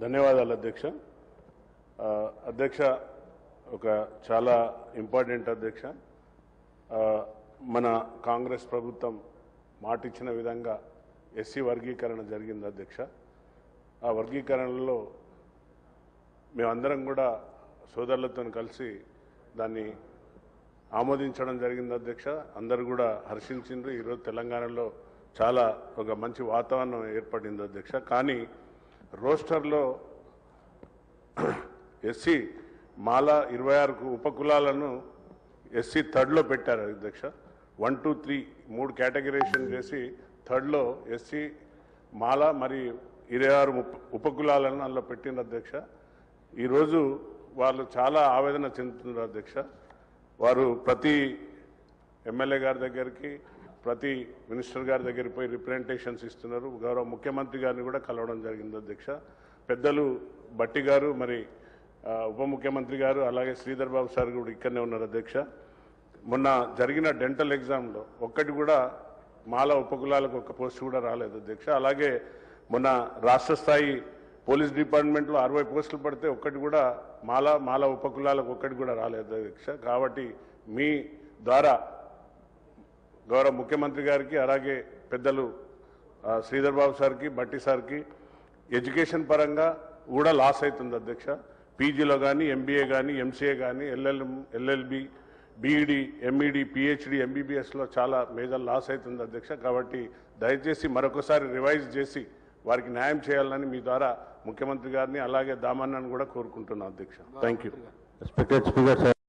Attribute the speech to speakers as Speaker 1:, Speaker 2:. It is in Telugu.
Speaker 1: ధన్యవాదాలు అధ్యక్ష. అధ్యక్ష, ఒక చాలా ఇంపార్టెంట్ అధ్యక్ష. మన కాంగ్రెస్ ప్రభుత్వం మాటిచ్చిన విధంగా ఎస్సీ వర్గీకరణ జరిగింది అధ్యక్ష. ఆ వర్గీకరణలో మేమందరం కూడా సోదరులతో కలిసి దాన్ని ఆమోదించడం జరిగింది అధ్యక్ష. అందరూ కూడా హర్షించిండ్రు. ఈరోజు తెలంగాణలో చాలా ఒక మంచి వాతావరణం ఏర్పడింది అధ్యక్ష. కానీ రోస్టర్లో ఎస్సీ మాల 26 ఉపకులాలను ఎస్సీ థర్డ్లో పెట్టారు అధ్యక్ష. 1, 2, 3 3 కేటగిరేషన్ చేసి థర్డ్లో ఎస్సీ మాల మరి 26 ఉపకులాలను అందులో పెట్టిన అధ్యక్ష. ఈరోజు వాళ్ళు చాలా ఆవేదన చెందుతున్నారు అధ్యక్ష. వారు ప్రతి ఎమ్మెల్యే గారి దగ్గరికి, ప్రతి మినిస్టర్ గారి దగ్గరికి పోయి రిప్రజెంటేషన్స్ ఇస్తున్నారు. గౌరవ ముఖ్యమంత్రి గారిని కూడా కలవడం జరిగింది అధ్యక్ష. పెద్దలు బట్టి గారు, మరి ఉప ముఖ్యమంత్రి గారు, అలాగే శ్రీధర్ బాబు సార్ కూడా ఇక్కడనే ఉన్నారు అధ్యక్ష. మొన్న జరిగిన డెంటల్ ఎగ్జామ్లో ఒక్కటి కూడా మాల ఉపకులాలకు ఒక్క పోస్ట్ కూడా రాలేదు అధ్యక్ష. అలాగే మొన్న రాష్ట్ర స్థాయి పోలీస్ డిపార్ట్మెంట్లో 60 పోస్టులు పడితే ఒక్కటి కూడా మాల ఉపకులాలకు ఒక్కటి కూడా రాలేదు అధ్యక్ష. కాబట్టి మీ ద్వారా గౌరవ ముఖ్యమంత్రి గారికి, అలాగే పెద్దలు శ్రీధర్ బాబు సార్కి, బట్టి సార్కి ఎడ్యుకేషన్ పరంగా కూడా లాస్ అవుతుంది అధ్యక్ష. పీజీలో కానీ, ఎంబీఏ కానీ, ఎంసీఏ కానీ, ఎల్ఎల్బి, బీఈడి, ఎంఈడి, పిహెచ్డి, ఎంబీబీఎస్లో చాలా మేజర్ లాస్ అవుతుంది అధ్యక్ష. కాబట్టి దయచేసి మరొకసారి రివైజ్ చేసి వారికి న్యాయం చేయాలని మీ ద్వారా ముఖ్యమంత్రి గారిని, అలాగే దామన్నను కూడా కోరుకుంటున్నాను అధ్యక్ష. Thank you.